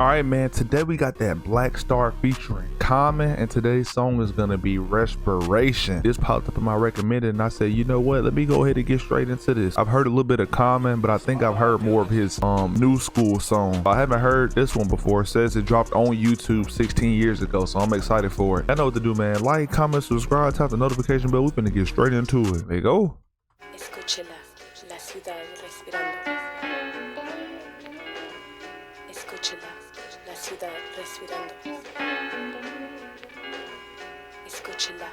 All right, man, today we got that Blackstar featuring Common, and today's song is gonna be Respiration. This popped up in my recommended, and I said, you know what, let me go ahead and get straight into this. I've heard a little bit of Common, but I think I've heard more of his new school song. I haven't heard this one before. It says it dropped on YouTube 16 years ago, so I'm excited for it. I know what to do, man. Like, comment, subscribe, tap the notification bell. We're gonna get straight into it. There you go. Escúchela, la ciudad respirando. Escúchela, la ciudad respirando. Escúchela.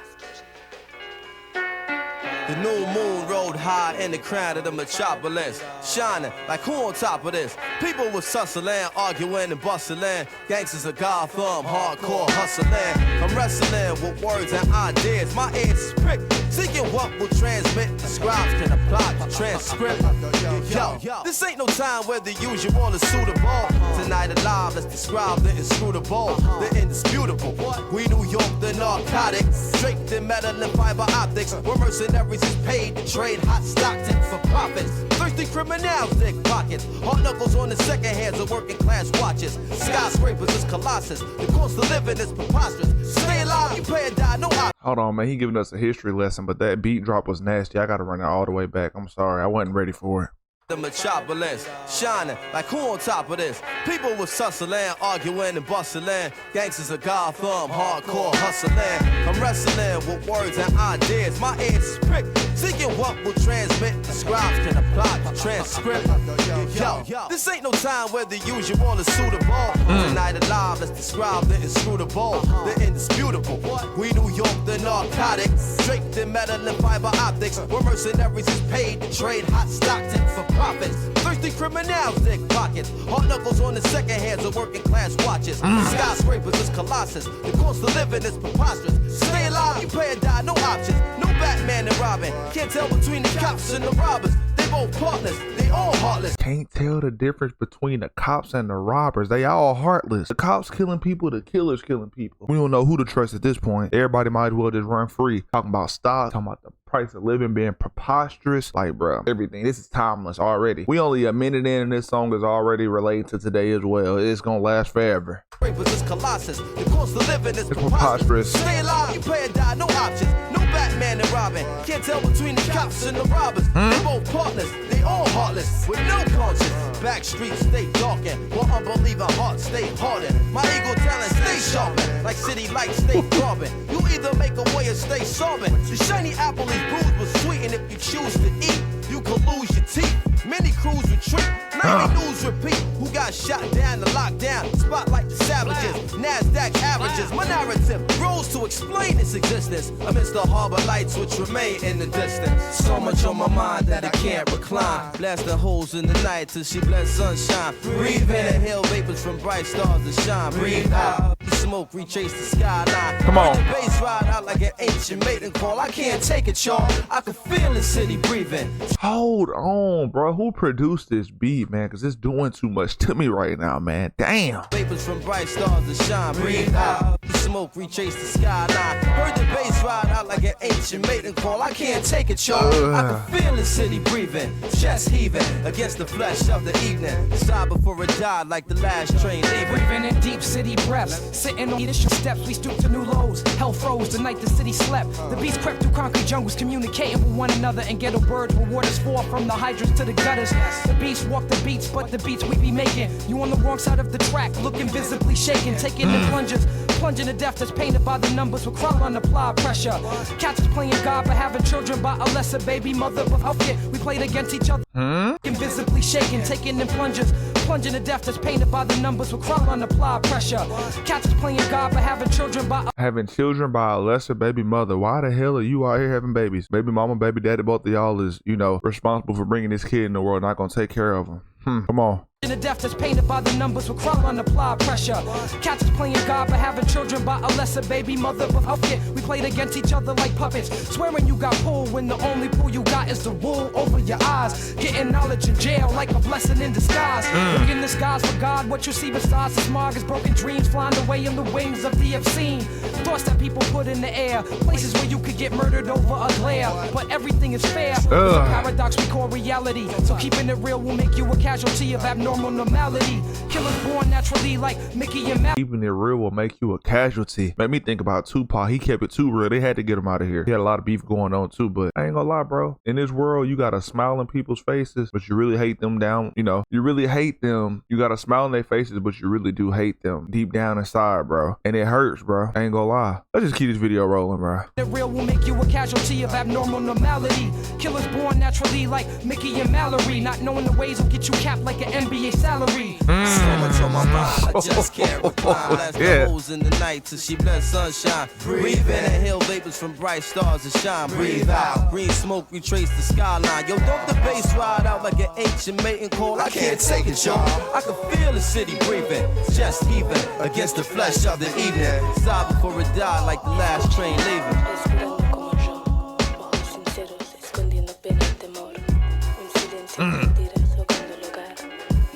The new moon rode high in the crown of the metropolis, shining like who on top of this? People was hustling, arguing and bustling. Gangsters of Gotham, hardcore hustling. I'm wrestling with words and ideas. My ears is pricked, seeking what will transmit. The scribes can apply the transcript. Yo, this ain't no time where the usual is suitable. Tonight alive, let's describe the inscrutable, the indisputable. We New York, the narcotics, draped in metal and fiber optics. We're mercenaries is paid to trade hot Stockton for profits. Thirsty criminals dig pockets. Hard knuckles on the second hands of working class watches. Skyscrapers is colossus. The cost of living is preposterous. Stay alive, you pay or die, no option. Hold on, man. He giving us a history lesson, but that beat drop was nasty. I gotta run it all the way back. I'm sorry, I wasn't ready for it. The metropolis, shining like who on top of this? People was hustling, arguing and bustling. Gangsters of Gotham, hardcore hustling. I'm wrestling with words and ideas. My ears is pricked, seeking what will transmit. The scribes can apply the transcript. Yo, this ain't no time where the usual is suitable. Tonight alive, let's describe the inscrutable, the indisputable. We New York, the narcotics, draped in metal and fiber optics. We're mercenaries is paid to trade hot Stockton for profits. Thirsty criminals dig pockets. Hard knuckles on the second hands of working class watches. Skyscrapers is colossus. The cost of living is preposterous. Stay alive, you pay or die, no options. No Batman and Robin. Can't tell between the cops and the robbers. They both partners, they all heartless. Can't tell the difference between the cops and the robbers. They all heartless. The cops killing people, the killers killing people. We don't know who to trust at this point. Everybody might as well just run free. Talking about stocks, talking about the price of living being preposterous. Like, bro, everything. This is timeless already. We only a minute in and this song is already related to today as well. It's gonna last forever. Is colossus. The cost of living is preposterous. Stay alive, you pay or die, no options. No Batman and Robin. Can't tell between the cops and the robbers. They both partners, they all heartless. With no conscience. Back streets stay darkened, while unbelieving hearts stay hardened. My ego talent stay sharpened, like city lights stay throbbing. You either make a way or stay sobbing. The shiny apple is bruised but sweet, and if you choose to eat, you could lose your teeth. Many crews retreat, nightly news repeat. Who got shot down, the lockdown, spotlight the savages, NASDAQ averages. My narrative grows to explain its existence amidst the harbor lights which remain in the distance. So much on my mind that I can't recline. Blasting holes in the night till she bless sunshine. Breathe in, inhale vapors from bright stars to shine. Breathe out, the smoke retrace the skyline. Come on. The bass ride out like an ancient mating call. I can't take it, y'all. I can feel the city breathing. Hold on, bro. Who produced this beat, man? Because it's doing too much to me right now, man. Damn. Vapors from bright stars to shine. Breathe out, the smoke retrace the skyline. Heard the bass ride out like an ancient mating call. I can't take it, y'all. I can feel the city breathing, chest heaving against the flesh of the evening. Decide before it died like the last train leaving. Breathing in deep city breaths, sitting on initial steps, we stoop to new lows. Hell froze the night the city slept. The beast crept through concrete jungles, communicating with one another, and ghetto birds where waters fall from the hydrants to the gutters. The beast walk the beats, but the beats we be making. You on the wrong side of the track, looking visibly shaken, taking the plunges. Plunging to death that's painted by the numbers with crawl on applied pressure. Cats is playing God but having children by a lesser baby mother. But okay, we played against each other. Invisibly shaking, taking in plunges. Plunging to death that's painted by the numbers with crawl on applied pressure. Cats is playing God but having children by a lesser baby mother. Why the hell are you out here having babies? Baby mama, baby daddy, both of y'all is, you know, responsible for bringing this kid in the world. Not gonna take care of him. Come on. In a death that's painted by the numbers with crawl on applied pressure. Cats is playing God but having children by a lesser baby mother. But okay, we played against each other like puppets. Swearing you got pulled when the only pull you got is the wool over your eyes. Getting knowledge in jail like a blessing in disguise. Look in the skies for God, what you see besides the smog is broken dreams flying away in the wings of the obscene. Thoughts that people put in the air, places where you could get murdered over a glare. But everything is fair. It's a paradox we call reality. So keeping it real will make you a casualty of abnormal abnormal normality. Killers born naturally like Mickey and Mal. Keeping it real will make you a casualty. Made me think about Tupac. He kept it too real. They had to get him out of here. He had a lot of beef going on too, but I ain't gonna lie, bro. In this world, you gotta smile in people's faces, but you really hate them down. You know, you really hate them. You gotta smile in their faces, but you really do hate them deep down inside, bro. And it hurts, bro. I ain't gonna lie. Let's just keep this video rolling, bro. The real will make you a casualty of abnormal normality. Killers born naturally like Mickey and Mallory. Not knowing the ways will get you capped like an NBA salary. So much on my mind, I just can't reply. Last Yeah. holes in the night till she bless sunshine. Breathe in, inhale vapors from bright stars that shine. Breathe out, green smoke retrace the skyline. Yo, don't the bass ride out like an ancient mating call. I can't take it, y'all. I can feel the city breathing, just heaving against the flesh of the evening. Sigh before it die like the last train leaving. Respirando como yo, ojos sinceros, escondiendo pena y temor. Un silencio de mentiras ahogando el hogar,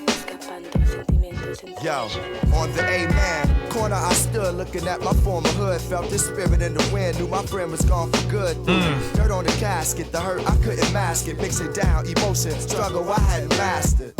escapando sentimientos entre Yo, ellos. on the A-man corner I stood looking at my former hood. Felt this spirit in the wind, knew my friend was gone for good. Dirt on the casket, the hurt I couldn't mask it. Mix it down, emotion, struggle I hadn't mastered.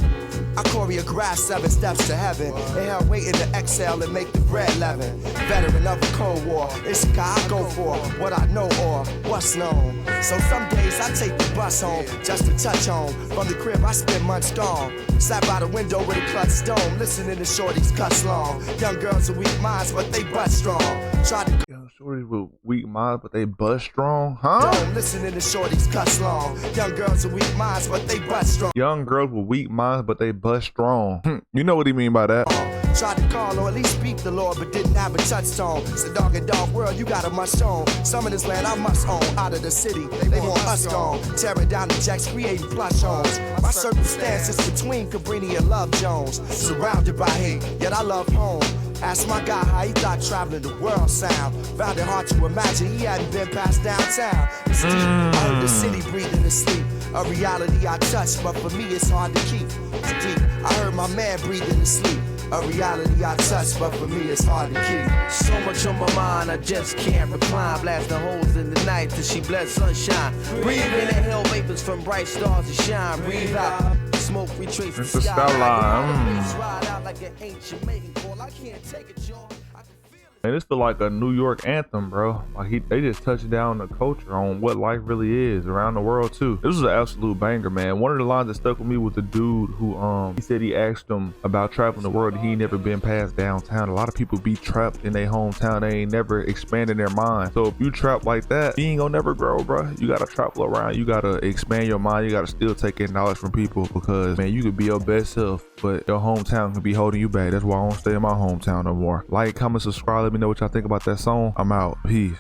I choreographed 7 steps to heaven. Inhale, waiting to exhale and make the bread leaven. Veteran of a cold war, it's a guy I go for what I know or what's known. So some days I take the bus home just to touch home. From the crib I spend months gone. Sat by the window with a clutch stone, listening to shorties cuss long. Young girls with weak minds, but they butt strong. Tried to Young shorties with weak minds, but they bust strong, huh? dome, listening to shorties cuss long. Young girls with weak minds, but they butt strong. Young girls with weak minds, but they bust strong. You know what he mean by that? Tried to call or at least speak the Lord, but didn't have a touchstone. It's a dog and dog world, you got a must own. Some of this land I must own. Out of the city, they want us gone. Tearing down the jacks, creating plush homes. My circumstances between Cabrini and Love Jones. Surrounded by hate, yet I love home. Asked my guy how he thought traveling the world sound. Found it hard to imagine he hadn't been past downtown. It's deep, I heard the city breathing asleep. A reality I touch, but for me it's hard to keep. It's deep, I heard my man breathing asleep. A reality I touch, but for me it's hard to keep. So much on my mind, I just can't recline. Blasting holes in the night till she bless sunshine. Breathe in, inhale vapors from bright stars that shine. Breathe out, smoke retrace the It's the skyline. skyline. Bass ride out like an ancient mating call. I can't take it, y'all. I can feel it. And this feel like a New York anthem, bro. Like they just touched down the culture on what life really is around the world too. This was an absolute banger, man. One of the lines that stuck with me was the dude who he said he asked him about traveling the world. He ain't never been past downtown. A lot of people be trapped in their hometown. They ain't never expanding their mind. So if you trap like that, you ain't gonna never grow, bro. You gotta travel around. You gotta expand your mind. You gotta still take in knowledge from people because man, you could be your best self, but your hometown can be holding you back. That's why I don't stay in my hometown no more. Like, comment, subscribe. Let me know what y'all think about that song. I'm out. Peace.